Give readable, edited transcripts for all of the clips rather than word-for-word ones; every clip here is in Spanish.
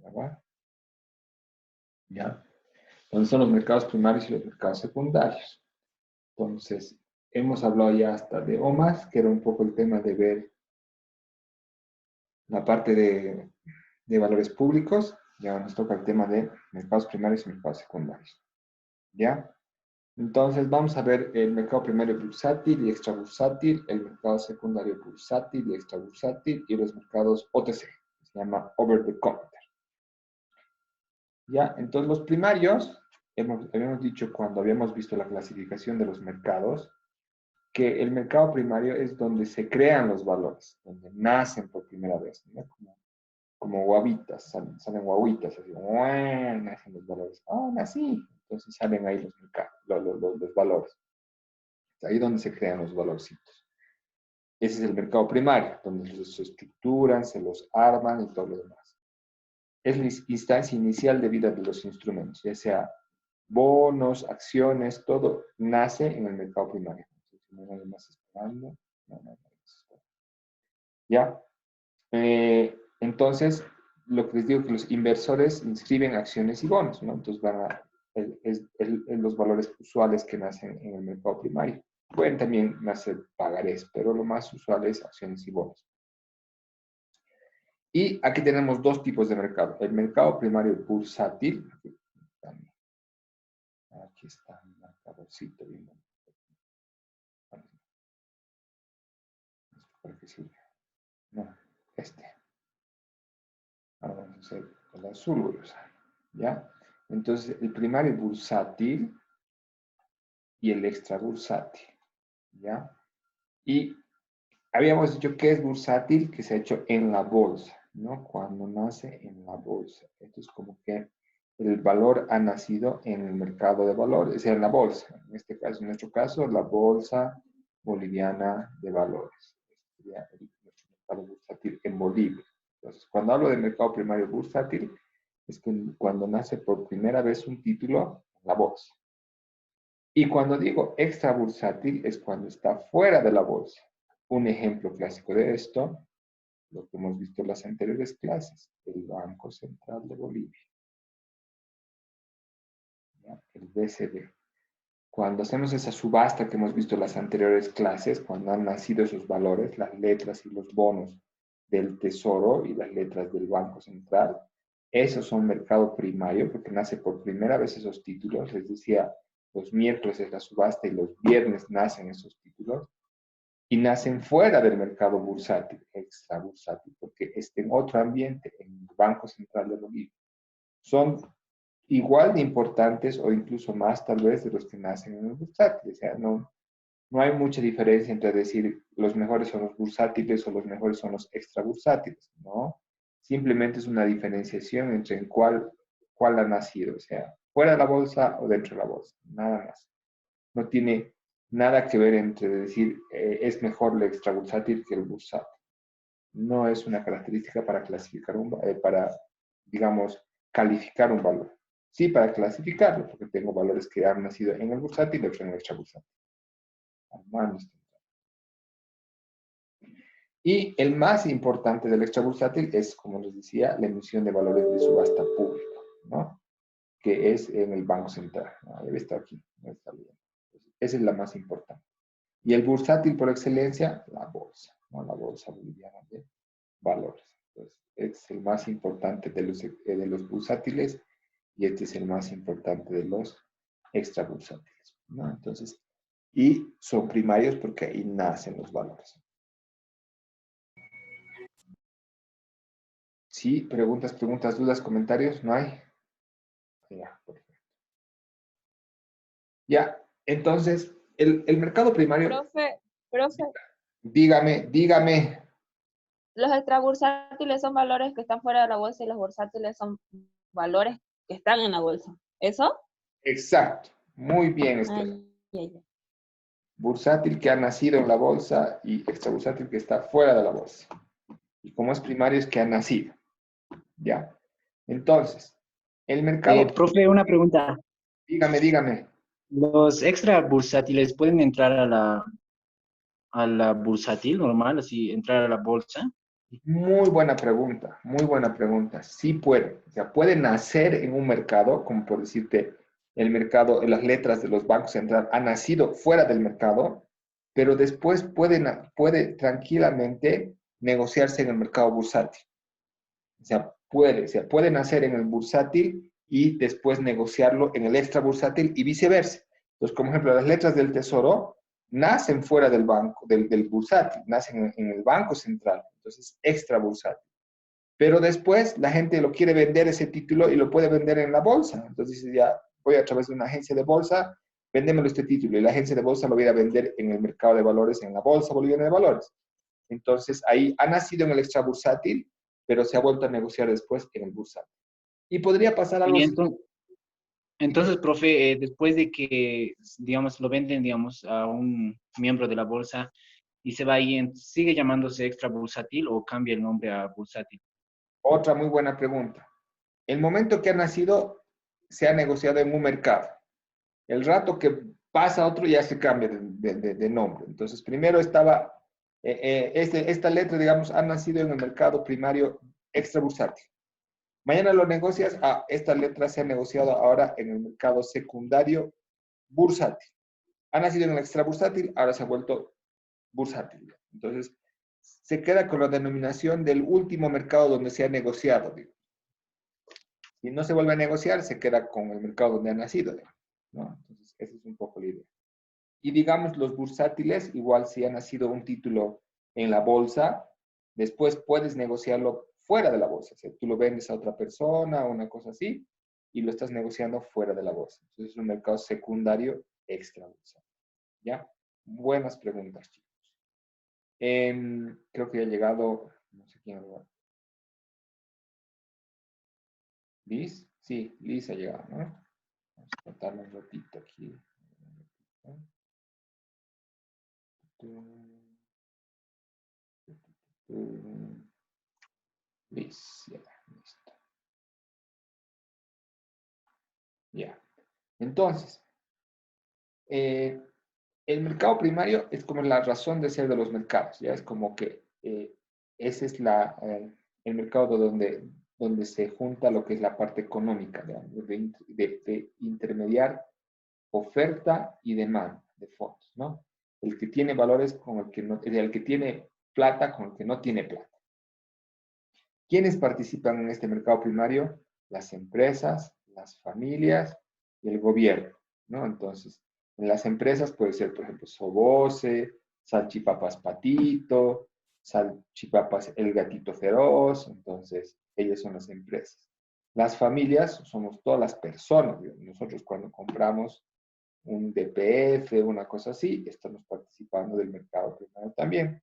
¿verdad? ¿Ya? Entonces son los mercados primarios y los mercados secundarios. Entonces, hemos hablado ya hasta de OMAS, que era un poco el tema de ver la parte de valores públicos. Y ahora nos toca el tema de mercados primarios y mercados secundarios. ¿Ya? Entonces vamos a ver el mercado primario bursátil y extrabursátil, el mercado secundario bursátil y extrabursátil y los mercados OTC, que se llama Over the Counter. ¿Ya? Entonces los primarios, habíamos dicho cuando habíamos visto la clasificación de los mercados, que el mercado primario es donde se crean los valores, donde nacen por primera vez, ¿no? Como guavitas, salen guaguitas, así, nacen los valores. Ah, nací. Entonces salen ahí los mercados, los valores. Es ahí donde se crean los valorcitos. Ese es el mercado primario, donde se estructuran, se los arman y todo lo demás. Es la instancia inicial de vida de los instrumentos, ya sea bonos, acciones, todo nace en el mercado primario. No hay más esperando. ¿Ya? Entonces, lo que les digo es que los inversores inscriben acciones y bonos, ¿no? Entonces van a los valores usuales que nacen en el mercado primario. Pueden también nacer pagarés, pero lo más usual es acciones y bonos. Y aquí tenemos dos tipos de mercado. El mercado primario bursátil. Aquí está el marcadorcito. ¿Para qué sirve? No, este. Ahora vamos a hacer el azul, voy a usar. ¿Ya? Entonces, el primario bursátil y el extra bursátil. ¿Ya? Y habíamos dicho que es bursátil, que se ha hecho en la bolsa, ¿no? Cuando nace en la bolsa. Esto es como que el valor ha nacido en el mercado de valores, es decir, en la bolsa. En este caso, en nuestro caso, la bolsa boliviana de valores. Este sería nuestro mercado bursátil en Bolivia. Entonces, cuando hablo de mercado primario bursátil, es que cuando nace por primera vez un título en la bolsa. Y cuando digo extra bursátil es cuando está fuera de la bolsa. Un ejemplo clásico de esto, lo que hemos visto en las anteriores clases, el Banco Central de Bolivia, ¿ya? El BCB. Cuando hacemos esa subasta que hemos visto en las anteriores clases, cuando han nacido esos valores, las letras y los bonos del Tesoro y las letras del Banco Central, esos son mercado primario porque nace por primera vez esos títulos. Les decía, los miércoles es la subasta y los viernes nacen esos títulos y nacen fuera del mercado bursátil, extra bursátil, porque en otro ambiente, en el Banco Central de Bolivia. Son igual de importantes o incluso más tal vez de los que nacen en el bursátil. O sea, no hay mucha diferencia entre decir los mejores son los bursátiles o los mejores son los extra bursátiles, ¿no? Simplemente es una diferenciación entre en cuál ha nacido, o sea, fuera de la bolsa o dentro de la bolsa, nada más. No tiene nada que ver entre decir es mejor el extra bursátil que el bursátil. No es una característica para clasificar para, digamos, calificar un valor. Sí, para clasificarlo, porque tengo valores que han nacido en el bursátil y otros en el extra bursátil. Y el más importante del extra bursátil es, como les decía, la emisión de valores de subasta pública, ¿no? Que es en el Banco Central. ¿No? Debe estar aquí, no está bien. Esa es la más importante. Y el bursátil por excelencia, la bolsa, ¿no? La bolsa boliviana de valores. Entonces, es el más importante de los bursátiles y este es el más importante de los extra bursátiles, ¿no? Entonces, y son primarios porque ahí nacen los valores. Sí, preguntas, dudas, comentarios, ¿no hay? Ya, perfecto. Ya, entonces, el mercado primario. Profe, Dígame. los extrabursátiles son valores que están fuera de la bolsa y los bursátiles son valores que están en la bolsa. ¿Eso? Exacto. Muy bien, Estela. Bursátil que ha nacido en la bolsa y extrabursátil que está fuera de la bolsa. Y como es primario es que ha nacido. ¿Ya? Entonces, el mercado. Profe, una pregunta. Dígame. ¿Los extra bursátiles pueden entrar a la bursátil normal, así entrar a la bolsa Muy buena pregunta, muy buena pregunta. Sí puede. O sea, puede nacer en un mercado, como por decirte, el mercado, las letras de los bancos centrales han nacido fuera del mercado, pero después puede tranquilamente negociarse en el mercado bursátil. O sea, puede nacer en el bursátil y después negociarlo en el extra bursátil y viceversa. Entonces, como ejemplo, las letras del tesoro nacen fuera del banco, del bursátil, nacen en el banco central, entonces extra bursátil. Pero después la gente lo quiere vender ese título y lo puede vender en la bolsa. Entonces dice, ya voy a través de una agencia de bolsa, véndemelo este título. Y la agencia de bolsa lo voy a vender en el mercado de valores, en la bolsa boliviana de valores. Entonces ahí ha nacido en el extra bursátil, pero se ha vuelto a negociar después en el bursátil. Y podría pasar algo Y similar. entonces, profe, después de que, digamos, lo venden, digamos, a un miembro de la bolsa y se va ahí, ¿sigue llamándose extra bursátil o cambia el nombre a bursátil? Otra muy buena pregunta. El momento que ha nacido, se ha negociado en un mercado. El rato que pasa otro ya se cambia de nombre. Entonces, primero estaba, esta letra, digamos, ha nacido en el mercado primario extra bursátil. Mañana lo negocias, esta letra se ha negociado ahora en el mercado secundario bursátil. Ha nacido en el extra bursátil, ahora se ha vuelto bursátil. Entonces, se queda con la denominación del último mercado donde se ha negociado. Digo. Si no se vuelve a negociar, se queda con el mercado donde ha nacido. Digo, ¿no? Entonces, esa es un poco la idea. Y digamos, los bursátiles, igual si ha nacido un título en la bolsa, después puedes negociarlo fuera de la bolsa. O sea, tú lo vendes a otra persona o una cosa así, y lo estás negociando fuera de la bolsa. Entonces es un mercado secundario extra bolsa. ¿Ya? Buenas preguntas, chicos. Creo que ya ha llegado, no sé quién lo va. ¿Liz? Sí, Liz ha llegado, ¿no? Vamos a contarle un ratito aquí. Liz, ya, listo. Ya. Entonces, eh, el mercado primario es como la razón de ser de los mercados, ya es como que ese es el mercado donde se junta lo que es la parte económica, digamos, de intermediar oferta y demanda de fondos, ¿no? El que tiene valores con el que no, el que tiene plata con el que no tiene plata. ¿Quiénes participan en este mercado primario? Las empresas, las familias y el gobierno, ¿no? Entonces, en las empresas puede ser, por ejemplo, Sobose, Salchipapas Patito, Salchipapas El Gatito Feroz, entonces, ellas son las empresas. Las familias somos todas las personas. Nosotros cuando compramos un DPF, una cosa así, estamos participando del mercado primario también.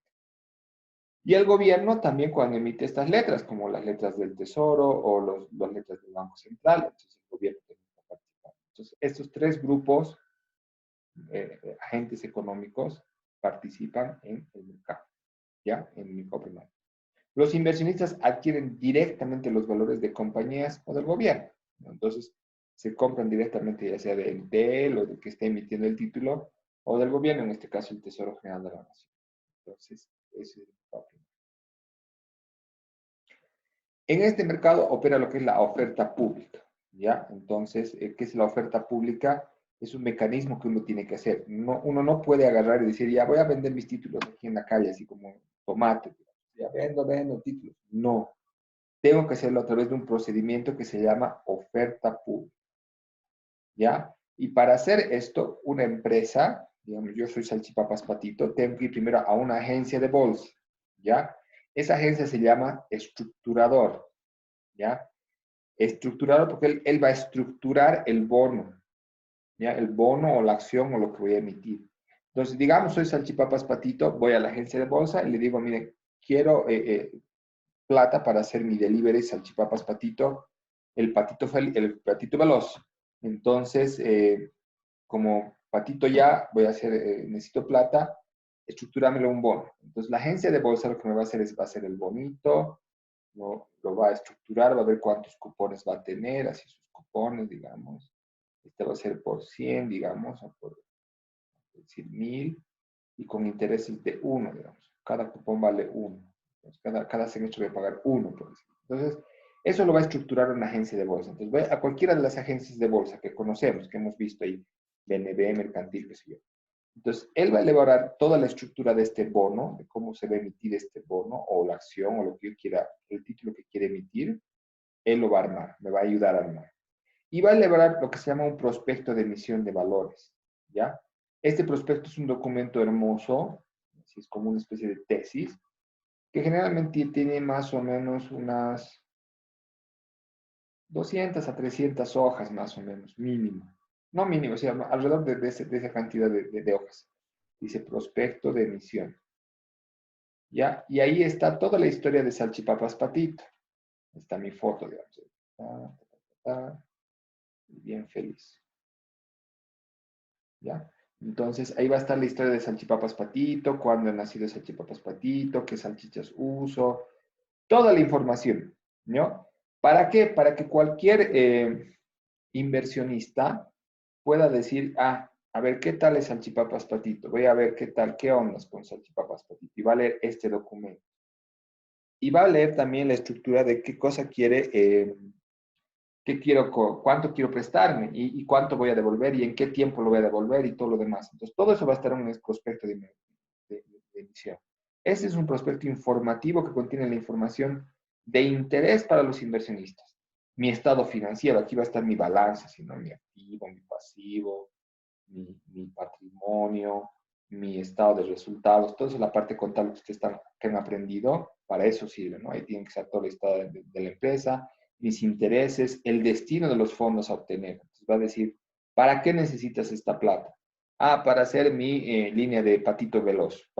Y el gobierno también cuando emite estas letras, como las letras del Tesoro o las letras del Banco Central, entonces el gobierno también está participando. Entonces, estos tres grupos, agentes económicos, participan en el mercado, ¿ya? En el mercado primario. Los inversionistas adquieren directamente los valores de compañías o del gobierno, ¿no? Entonces, se compran directamente ya sea del TEL o del que esté emitiendo el título o del gobierno, en este caso el Tesoro General de la Nación. Entonces, ese es el mercado primario. En este mercado opera lo que es la oferta pública, ¿ya? Entonces, ¿qué es la oferta pública? Es un mecanismo que uno tiene que hacer. Uno no puede agarrar y decir, ya voy a vender mis títulos aquí en la calle, así como tomate, ya vendo títulos. No, tengo que hacerlo a través de un procedimiento que se llama oferta pública, ¿ya? Y para hacer esto, una empresa, digamos, yo soy Salchipapas Patito, tengo que ir primero a una agencia de bolsa, ¿ya? Esa agencia se llama estructurador, ¿ya? Estructurador porque él va a estructurar el bono, ¿ya? El bono o la acción o lo que voy a emitir. Entonces, digamos, soy Salchipapas Patito, voy a la agencia de bolsa y le digo, mire, quiero plata para hacer mi delivery Salchipapas Patito, el patito veloz. Entonces, como patito ya, voy a hacer, necesito plata, estructúramelo un bono. Entonces, la agencia de bolsa lo que me va a hacer es, va a hacer el bonito, lo va a estructurar, va a ver cuántos cupones va a tener, así sus cupones, digamos. Este va a ser por 100, digamos, o por decir 1000, y con intereses de 1, digamos. Cada cupón vale 1. Pues cada semestre voy a pagar uno, por ejemplo. Entonces, eso lo va a estructurar una agencia de bolsa. Entonces, voy a cualquiera de las agencias de bolsa que conocemos, que hemos visto ahí, BNB, Mercantil, qué sé yo. Entonces, él va a elaborar toda la estructura de este bono, de cómo se va a emitir este bono, o la acción, o lo que yo quiera, el título que quiere emitir, él lo va a armar, me va a ayudar a armar. Y va a elaborar lo que se llama un prospecto de emisión de valores, ¿ya? Este prospecto es un documento hermoso, así es como una especie de tesis, que generalmente tiene más o menos unas 200 a 300 hojas, más o menos, mínimo. No mínimo, o sea, alrededor de esa cantidad de hojas. Dice prospecto de emisión. ¿Ya? Y ahí está toda la historia de Salchipapas Patito. Está mi foto, digamos. Bien feliz. ¿Ya? Entonces, ahí va a estar la historia de Salchipapas Patito, cuándo ha nacido Salchipapas Patito, qué salchichas uso, toda la información, ¿no? ¿Para qué? Para que cualquier inversionista pueda decir, a ver, ¿qué tal es Salchipapas Patito? Voy a ver qué tal, qué ondas con Salchipapas Patito. Y va a leer este documento. Y va a leer también la estructura de qué cosa quiere, cuánto quiero prestarme y cuánto voy a devolver y en qué tiempo lo voy a devolver y todo lo demás. Entonces, todo eso va a estar en un prospecto de emisión. Ese es un prospecto informativo que contiene la información de interés para los inversionistas. Mi estado financiero, aquí va a estar mi balance, sino mi activo, mi pasivo, mi patrimonio, mi estado de resultados, toda esa es la parte contable que ustedes que han aprendido, para eso sirve, ¿no? Ahí tiene que estar todo el estado de la empresa, mis intereses, el destino de los fondos a obtener. Entonces va a decir, ¿para qué necesitas esta plata? Para hacer mi línea de patito veloz,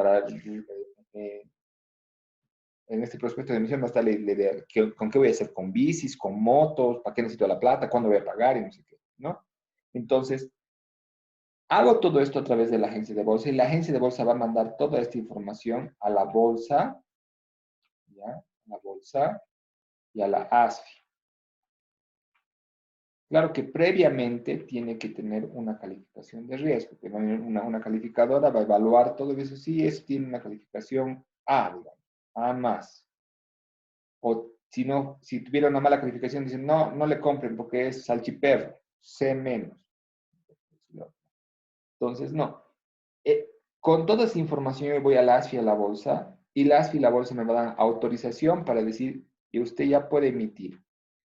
en este prospecto de emisión va a estar la idea, ¿con qué voy a hacer? ¿Con bicis? ¿Con motos? ¿Para qué necesito la plata? ¿Cuándo voy a pagar? Y no sé qué, ¿no? Entonces, hago todo esto a través de la agencia de bolsa y la agencia de bolsa va a mandar toda esta información a la bolsa, ¿ya? A la bolsa y a la ASFI. Claro que previamente tiene que tener una calificación de riesgo, que una calificadora va a evaluar todo eso. Sí, eso tiene una calificación A, digamos, A más. O si no, si tuviera una mala calificación, dicen, no, no le compren porque es salchiperro, C menos. Entonces, no. Con toda esa información yo voy a la ASFI, a la bolsa, y la ASFI y la bolsa me van a dar autorización para decir que usted ya puede emitir.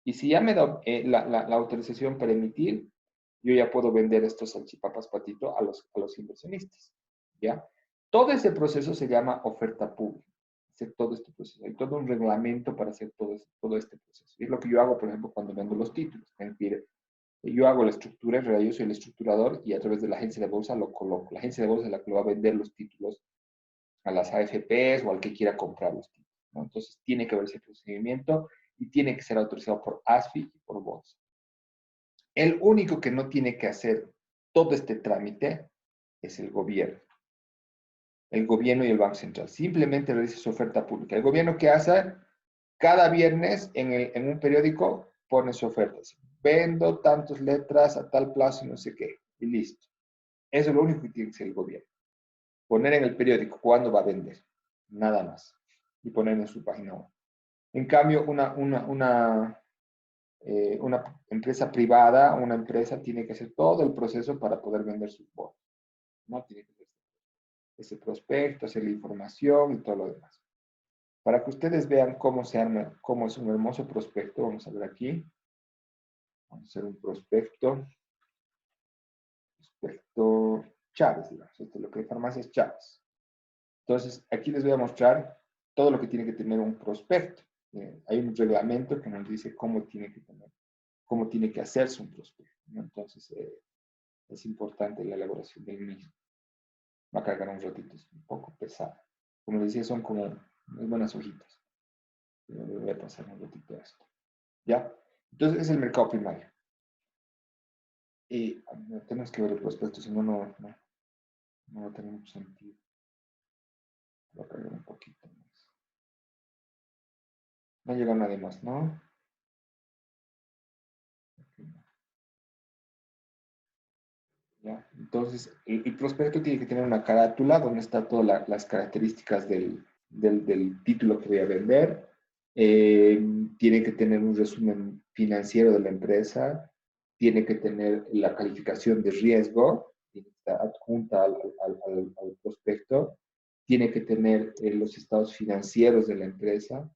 Y si ya me da la autorización para emitir, yo ya puedo vender estos salchipapas patito a los inversionistas. ¿Ya? Todo ese proceso se llama oferta pública. Hacer todo este proceso. Hay todo un reglamento para hacer todo este proceso. Y es lo que yo hago, por ejemplo, cuando vendo los títulos. Yo hago la estructura, en realidad yo soy el estructurador y a través de la agencia de bolsa lo coloco. La agencia de bolsa es la que lo va a vender los títulos a las AFPs o al que quiera comprar los títulos, ¿no? Entonces tiene que haber ese procedimiento y tiene que ser autorizado por ASFI y por bolsa. El único que no tiene que hacer todo este trámite es el gobierno. El gobierno y el Banco Central. Simplemente realiza su oferta pública. El gobierno, ¿qué hace? Cada viernes en un periódico pone su oferta. Vendo tantas letras a tal plazo, no sé qué. Y listo. Eso es lo único que tiene que hacer el gobierno. Poner en el periódico cuándo va a vender. Nada más. Y poner en su página web. En cambio, una empresa privada, una empresa tiene que hacer todo el proceso para poder vender sus bonos. ¿No? Tiene que hacer ese prospecto, hacer la información y todo lo demás. Para que ustedes vean cómo se arma, cómo es un hermoso prospecto, vamos a ver aquí. Vamos a hacer un prospecto Chávez, digamos. Esto es lo que hay farmacias Chávez. Entonces, aquí les voy a mostrar todo lo que tiene que tener un prospecto. Hay un reglamento que nos dice cómo tiene que hacerse un prospecto, ¿no? Entonces, es importante la elaboración del mismo. Va a cargar un ratito, es un poco pesado. Como les decía, son como muy buenas hojitas. Le voy a pasar un ratito a esto. ¿Ya? Entonces, es el mercado primario. Y tenemos que ver el prospecto, si no, no va a tener mucho sentido. Voy a cargar un poquito más. No llega nadie más, ¿no? ¿Ya? Entonces, el prospecto tiene que tener una carátula donde están todas las características del del título que voy a vender. Tiene que tener un resumen financiero de la empresa, tiene que tener la calificación de riesgo, que está adjunta al prospecto, tiene que tener los estados financieros de la empresa,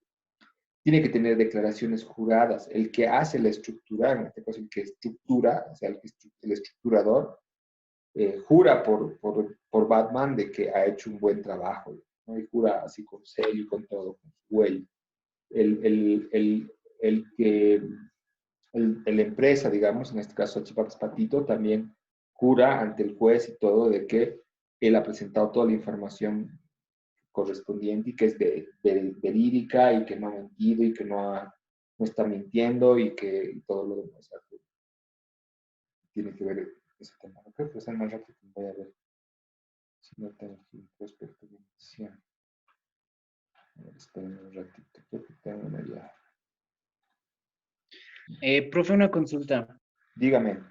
tiene que tener declaraciones juradas. El que hace la estructura, en este caso el que estructura, o sea, el estructurador, jura por Batman de que ha hecho un buen trabajo, ¿no? Y jura así con sello y con todo, con su huella. La empresa, digamos, en este caso Chipapas Patito, también jura ante el juez y todo de que él ha presentado toda la información correspondiente y que es verídica y que no ha mentido y que no está mintiendo y que y todo lo demás. O sea, que tiene que ver ese tema. No creo que sea más rápido que voy a ver si no tengo aquí un prospecto de emisión. A ver, esperen un ratito, creo que tengo una ya. Profe, una consulta. Dígame.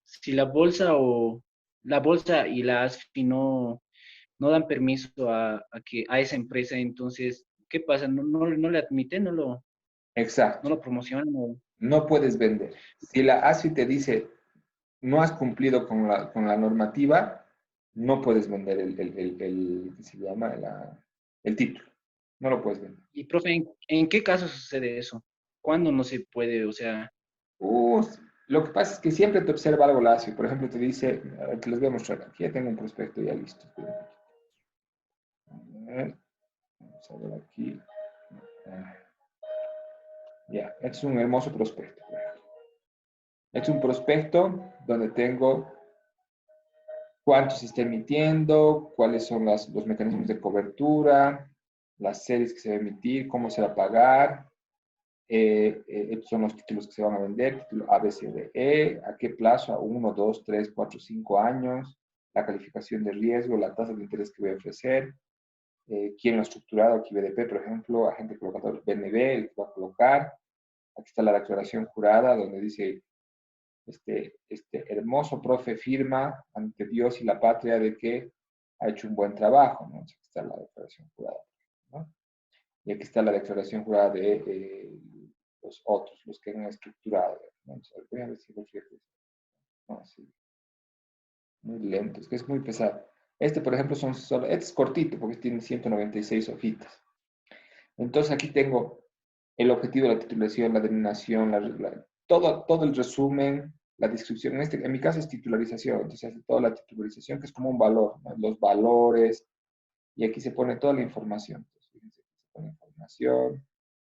Si la bolsa y la ASFI no dan permiso a esa empresa, entonces, ¿qué pasa? ¿No le admiten? ¿No Exacto. lo promocionan? No puedes vender. Si la ASFI te dice no has cumplido con la normativa, no puedes vender ¿qué se llama? El título. No lo puedes vender. Y, profe, ¿en qué caso sucede eso? ¿Cuándo no se puede? O sea, Uh, lo que pasa es que siempre te observa algo la ASFI. Por ejemplo, te dice, te les voy a mostrar. Aquí ya tengo un prospecto ya listo. A ver, vamos a ver aquí. Ya, es un hermoso prospecto. Es un prospecto donde tengo cuánto se está emitiendo, cuáles son los mecanismos de cobertura, las series que se va a emitir, cómo se va a pagar. Estos son los títulos que se van a vender, título A, B, C, D, E, a qué plazo, a 1, 2, 3, 4, 5 años, la calificación de riesgo, la tasa de interés que voy a ofrecer, quién lo ha estructurado, aquí BDP, por ejemplo, agente colocador BNB, el que va a colocar. Aquí está la declaración jurada donde dice este hermoso profe firma ante Dios y la patria de que ha hecho un buen trabajo, ¿no? Aquí está la declaración jurada, ¿no? Y aquí está la declaración jurada de los otros, los que han estructurado, ¿no? O sea, voy a ver si lo fíjate. No, sí. Muy lento, es que es muy pesado. Este, por ejemplo, este es cortito porque tiene 196 hojitas. Entonces aquí tengo el objetivo de la titulación, la denominación, todo el resumen, la descripción. En mi caso es titularización, entonces hace toda la titularización, que es como un valor, ¿no? Los valores, y aquí se pone toda la información. Entonces, fíjense, se pone información,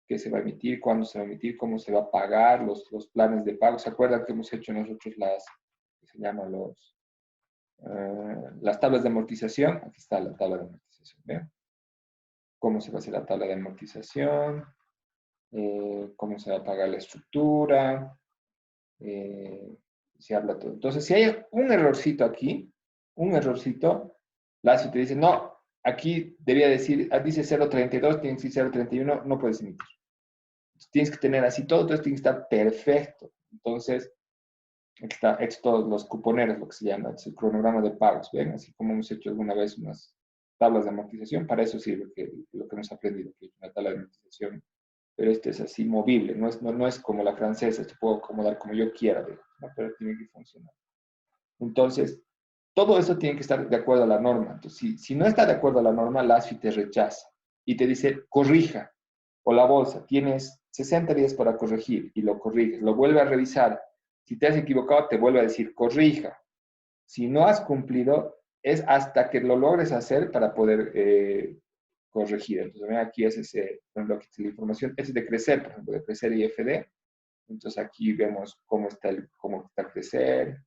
qué se va a emitir, cuándo se va a emitir, cómo se va a pagar, los planes de pago. ¿Se acuerdan que hemos hecho nosotros que se llaman las tablas de amortización? Aquí está la tabla de amortización, ¿ven? Cómo se va a hacer la tabla de amortización, cómo se va a pagar la estructura, se habla todo. Entonces, si hay un errorcito aquí, la ASFI te dice, no, aquí debía decir, dice 0.32, tiene que decir 0.31, no puedes emitir. Entonces, tienes que tener así todo, entonces tiene que estar perfecto. Entonces, aquí está hecho todos los cuponeros, lo que se llama, es el cronograma de pagos, ¿ven? Así como hemos hecho alguna vez unas tablas de amortización, para eso sirve lo que hemos aprendido, que es una tabla de amortización, pero este es así movible, no es como la francesa, te puedo acomodar como yo quiera, ¿no? Pero tiene que funcionar. Entonces, todo eso tiene que estar de acuerdo a la norma. Entonces, si no está de acuerdo a la norma, la ASFI te rechaza y te dice, corrija, o la bolsa, tienes 60 días para corregir y lo corriges, lo vuelve a revisar. Si te has equivocado, te vuelve a decir, corrija. Si no has cumplido, es hasta que lo logres hacer para poder corregir. Entonces, aquí es por ejemplo, aquí está la información, es de crecer, por ejemplo, de crecer IFD. Entonces, aquí vemos cómo está crecer,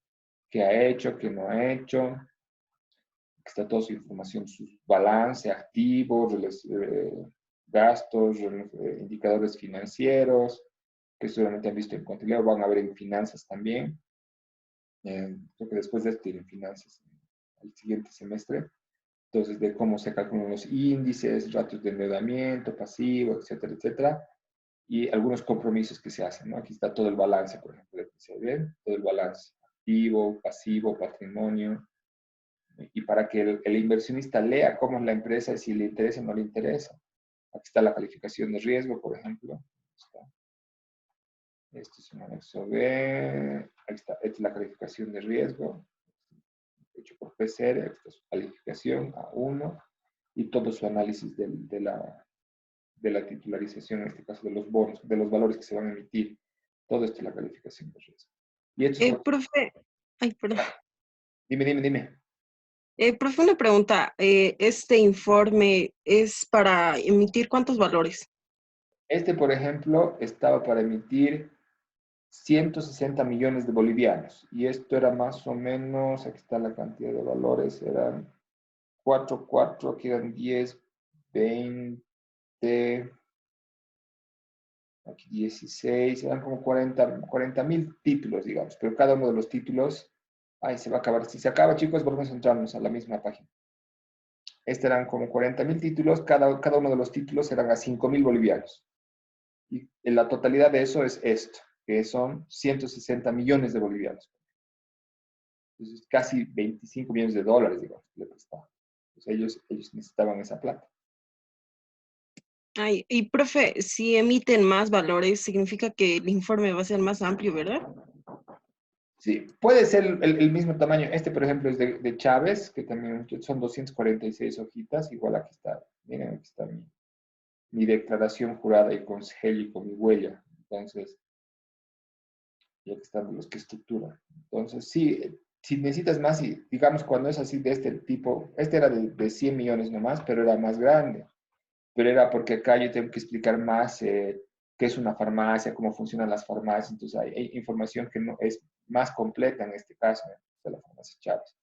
qué ha hecho, qué no ha hecho. Aquí está toda su información, su balance, activos, gastos, indicadores financieros, que seguramente han visto en contenido, van a ver en finanzas también. Creo que después de esto tienen finanzas el siguiente semestre. Entonces, de cómo se calculan los índices, ratios de endeudamiento, pasivo, etcétera, etcétera, y algunos compromisos que se hacen, ¿no? Aquí está todo el balance, por ejemplo, de PCB, todo el balance activo, pasivo, patrimonio, Y para que el inversionista lea cómo es la empresa, si le interesa o no le interesa. Aquí está la calificación de riesgo, por ejemplo. Este es un anexo B. Ahí está. Esta es la calificación de riesgo, hecho por PCR. Esta es su calificación A1 y todo su análisis de la titularización, en este caso de los bonos, de los valores que se van a emitir. Todo esto es la calificación de riesgo. Y esto es Profe, ay, perdón. Dime. Profe, una pregunta. ¿Este informe es para emitir cuántos valores? Este, por ejemplo, estaba para emitir 160 millones de bolivianos. Y esto era más o menos, aquí está la cantidad de valores, eran 4, aquí eran 10, 20, aquí 16, eran como 40.000 títulos, digamos. Pero cada uno de los títulos, ahí se va a acabar. Si se acaba, chicos, volvemos a entrarnos a la misma página. Este eran como 40.000 títulos, cada uno de los títulos eran a 5.000 bolivianos. Y la totalidad de eso es esto, que son 160 millones de bolivianos. Entonces, casi 25 millones de dólares, digamos, le prestaban. Entonces, ellos necesitaban esa plata. Ay, y profe, si emiten más valores, significa que el informe va a ser más amplio, ¿verdad? Sí, puede ser el mismo tamaño. Este, por ejemplo, es de Chávez, que también son 246 hojitas. Igual aquí está, miren, aquí está mi declaración jurada y consejera con mi huella. Entonces, y aquí están los que estructuran. Entonces, sí, si necesitas más, y digamos, cuando es así de este tipo, este era de 100 millones nomás, pero era más grande. Pero era porque acá yo tengo que explicar más qué es una farmacia, cómo funcionan las farmacias. Entonces, hay información que no es más completa en este caso, de la farmacia Chávez.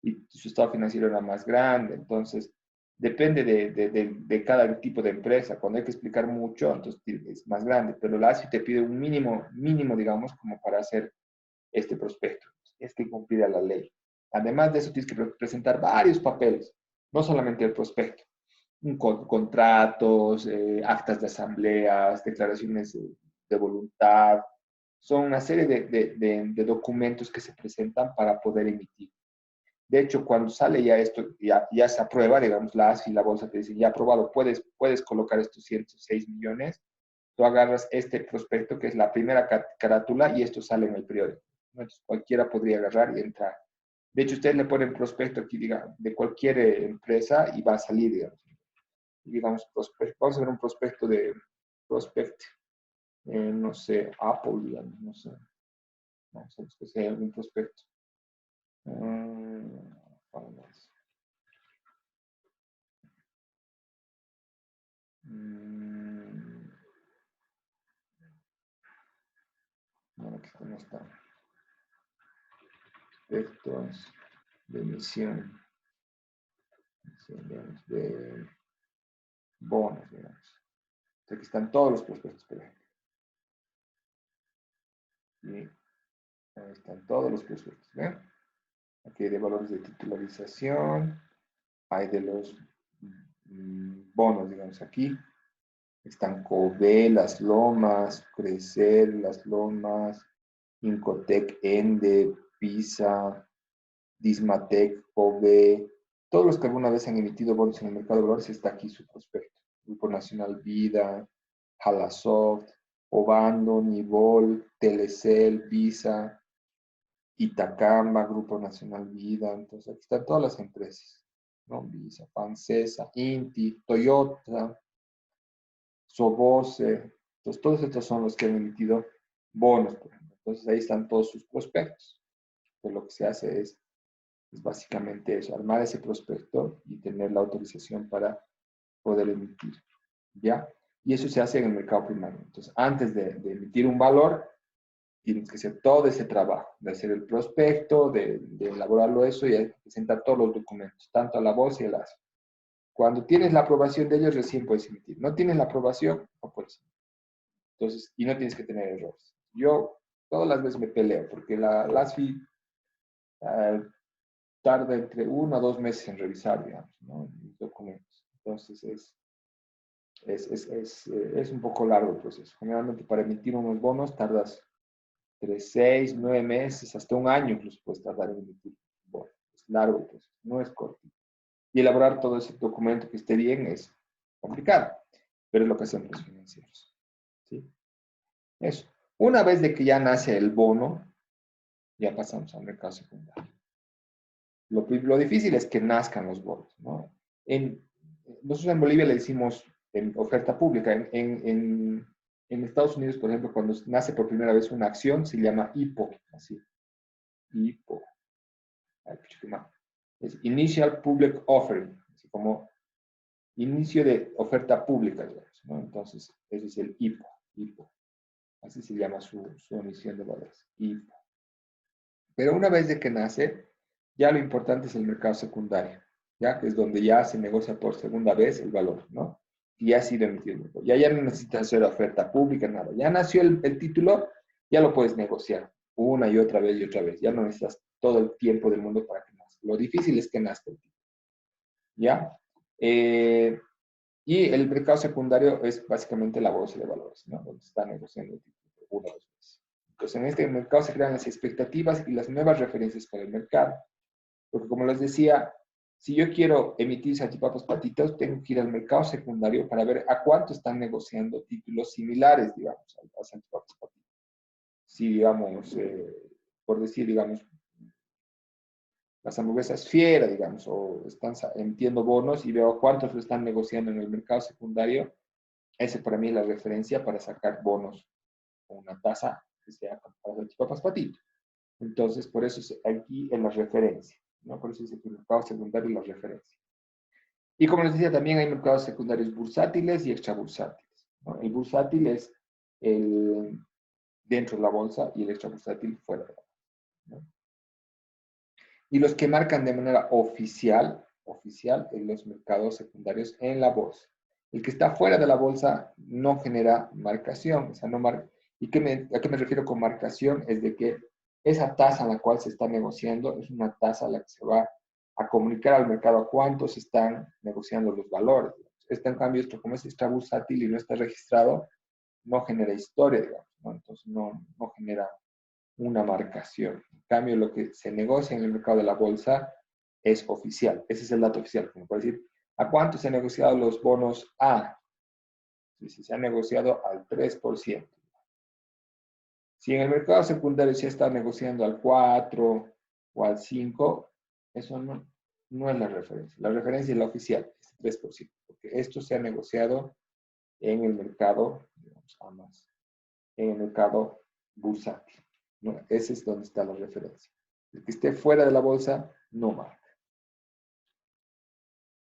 Y su estado financiero era más grande. Entonces, depende de cada tipo de empresa. Cuando hay que explicar mucho, entonces es más grande. Pero la ASFI te pide un mínimo, digamos, como para hacer este prospecto. Es que cumplir a la ley. Además de eso, tienes que presentar varios papeles, no solamente el prospecto. Contratos, actas de asambleas, declaraciones de voluntad. Son una serie de documentos que se presentan para poder emitir. De hecho, cuando sale ya esto, ya se aprueba, digamos, la ASFI y la bolsa te dicen, ya aprobado, puedes colocar estos 106 millones, tú agarras este prospecto, que es la primera carátula, y esto sale en el periódico. Entonces, cualquiera podría agarrar y entrar. De hecho, ustedes le ponen prospecto aquí, diga, de cualquier empresa y va a salir, digamos, vamos a ver un prospecto de prospect, no sé, Apple, digamos, no sé. Vamos a buscar si hay algún prospecto. Vamos. Bueno, aquí no está. Prospectos de emisión. De bonos, digamos. Aquí están todos los prospectos, por ejemplo. Y ahí están todos los prospectos, ¿ven? Aquí hay de valores de titularización, hay de los bonos, digamos, aquí. Están COVE, Las Lomas, Crecer, Las Lomas, Incotec, Ende, PISA, Dismatec, COVE, todos los que alguna vez han emitido bonos en el mercado de valores, está aquí su prospecto. Grupo Nacional Vida, Halasoft, Obando, Nibol, Telecel, Visa, Itacama, Grupo Nacional Vida. Entonces, aquí están todas las empresas, ¿no? Visa, Pancesa, Inti, Toyota, Sobose. Entonces, todos estos son los que han emitido bonos, por ejemplo. Entonces, ahí están todos sus prospectos. Entonces, lo que se hace es básicamente eso, armar ese prospecto y tener la autorización para poder emitir, ¿ya? Y eso se hace en el mercado primario. Entonces, antes de emitir un valor, tienes que hacer todo ese trabajo, de hacer el prospecto, de elaborarlo eso y presentar todos los documentos, tanto a la bolsa y a la ASFI. Cuando tienes la aprobación de ellos, recién puedes emitir. No tienes la aprobación, no puedes emitir. Entonces, y no tienes que tener errores. Yo todas las veces me peleo porque la ASFI tarda entre 1 a 2 meses en revisar, digamos, ¿no? Los documentos. Entonces, es un poco largo el proceso. Generalmente para emitir unos bonos tardas 3, 6, 9 meses, hasta un año incluso puedes tardar en emitir bonos. es largo el proceso, no es corto. Y elaborar todo ese documento que esté bien es complicado, pero es lo que hacen los financieros. ¿Sí? Eso. Una vez de que ya nace el bono, ya pasamos al mercado secundario. Lo difícil es que nazcan los bonos, ¿no? Nosotros en Bolivia le decimos en oferta pública. En Estados Unidos, por ejemplo, cuando nace por primera vez una acción, se llama IPO, así. IPO. Es Initial Public Offering, así como inicio de oferta pública, digamos, ¿no? Entonces, ese es el IPO, IPO. Así se llama su emisión de valores, IPO. Pero una vez de que nace, ya lo importante es el mercado secundario, ¿ya? Que es donde ya se negocia por segunda vez el valor, ¿no? Y ya ha sido emitido. Ya no necesitas hacer oferta pública, nada. Ya nació el título, ya lo puedes negociar una y otra vez y otra vez. Ya no necesitas todo el tiempo del mundo para que nazca. Lo difícil es que nazca el título, ¿ya? Y el mercado secundario es básicamente la bolsa de valores, ¿no? Donde está negociando el título una o dos veces. Entonces, en este mercado se crean las expectativas y las nuevas referencias para el mercado. Porque como les decía, si yo quiero emitir salchipapas patitos, tengo que ir al mercado secundario para ver a cuánto están negociando títulos similares, digamos, a salchipapas patitos. Si, digamos, por decir, digamos, las hamburguesas Fiera, digamos, o entiendo bonos y veo a cuántos lo están negociando en el mercado secundario, ese para mí es la referencia para sacar bonos con una tasa que sea para salchipapas patitos. Entonces, por eso aquí es la referencia, ¿no? Por eso es el mercado secundario y la referencia. Y como les decía, también hay mercados secundarios bursátiles y extrabursátiles, ¿no? El bursátil es el dentro de la bolsa y el extrabursátil fuera de la bolsa, ¿no? Y los que marcan de manera oficial en los mercados secundarios en la bolsa. El que está fuera de la bolsa no genera marcación, o sea, no marca. ¿Y a qué me refiero con marcación? Es de que esa tasa en la cual se está negociando es una tasa a la que se va a comunicar al mercado a cuántos están negociando los valores. Este, en cambio, esto como es extrabursátil y no está registrado, no genera historia, digamos, ¿no? Entonces no genera una marcación. En cambio, lo que se negocia en el mercado de la bolsa es oficial. Ese es el dato oficial. Como puede decir, ¿a cuánto se han negociado los bonos A? Si se ha negociado al 3%. Si en el mercado secundario se está negociando al 4 o al 5, eso no es la referencia. La referencia es la oficial, es el 3%, porque esto se ha negociado en el mercado, digamos, en el mercado bursátil, ¿no? Ese es donde está la referencia. El que esté fuera de la bolsa no marca.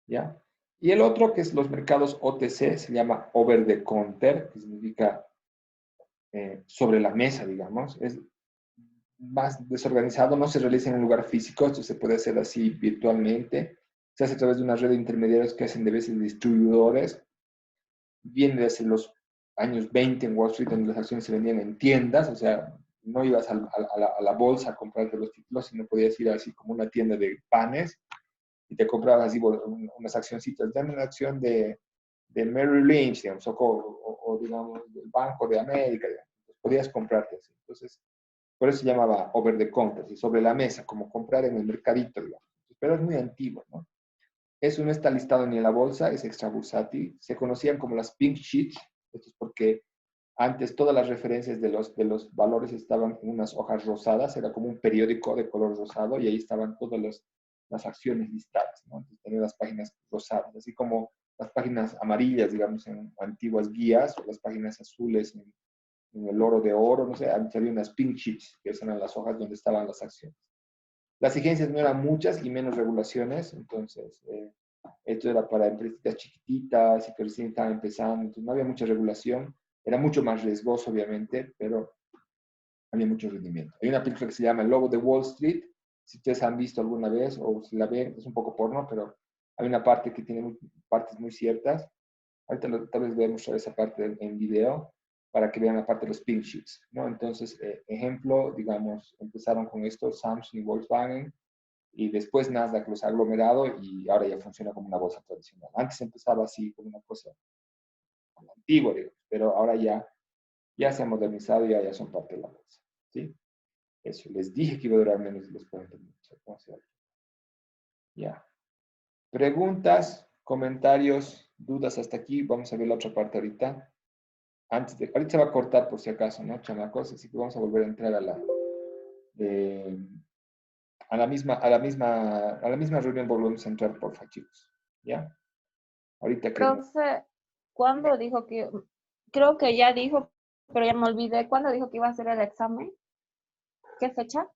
¿Ya? Y el otro, que es los mercados OTC, se llama over the counter, que significa sobre la mesa, digamos. Es más desorganizado, no se realiza en un lugar físico, esto se puede hacer así virtualmente. Se hace a través de una red de intermediarios que hacen de veces distribuidores. Viene desde los años 20 en Wall Street, donde las acciones se vendían en tiendas, o sea, no ibas a la bolsa a comprarte los títulos, sino podías ir así como una tienda de panes y te comprabas así unas accioncitas. Dame una acción de Merrill Lynch, digamos, o digamos, del Banco de América, digamos. Podías comprarte así. Entonces, por eso se llamaba over the counter, y sobre la mesa, como comprar en el mercadito, digamos. Pero es muy antiguo, ¿no? Eso no está listado ni en la bolsa, es extrabursátil. Se conocían como las pink sheets. Esto es porque antes todas las referencias de los valores estaban en unas hojas rosadas, era como un periódico de color rosado y ahí estaban todas las acciones listadas, ¿no? Entonces tenía las páginas rosadas, así como las páginas amarillas, digamos, en antiguas guías, o las páginas azules en el oro de oro, no sé, antes había unas pink sheets, que eran las hojas donde estaban las acciones. Las exigencias no eran muchas y menos regulaciones, entonces esto era para empresas chiquititas y que recién estaban empezando, entonces no había mucha regulación, era mucho más riesgoso obviamente, pero había mucho rendimiento. Hay una película que se llama El Lobo de Wall Street, si ustedes han visto alguna vez o si la ven, es un poco porno, pero hay una parte que tiene partes muy ciertas. Ahorita tal vez voy a mostrar esa parte en video para que vean la parte de los pink sheets, ¿no? Entonces, ejemplo, digamos, empezaron con esto Samsung y Volkswagen, y después Nasdaq los ha aglomerado y ahora ya funciona como una bolsa tradicional. Antes empezaba así como una cosa antigua, digamos, pero ahora ya se ha modernizado y ya son parte de la bolsa, ¿sí? Eso, les dije que iba a durar menos de los 40 minutos. Ya. Preguntas, comentarios, dudas hasta aquí. Vamos a ver la otra parte ahorita. Ahorita se va a cortar por si acaso, ¿no, chamacos? Así que vamos a volver a entrar eh, a la misma reunión volvemos a entrar, porfa, chicos. ¿Ya? Ahorita que Profe, ¿cuándo dijo que, creo que ya dijo, pero ya me olvidé, ¿cuándo dijo que iba a hacer el examen? ¿Qué fecha?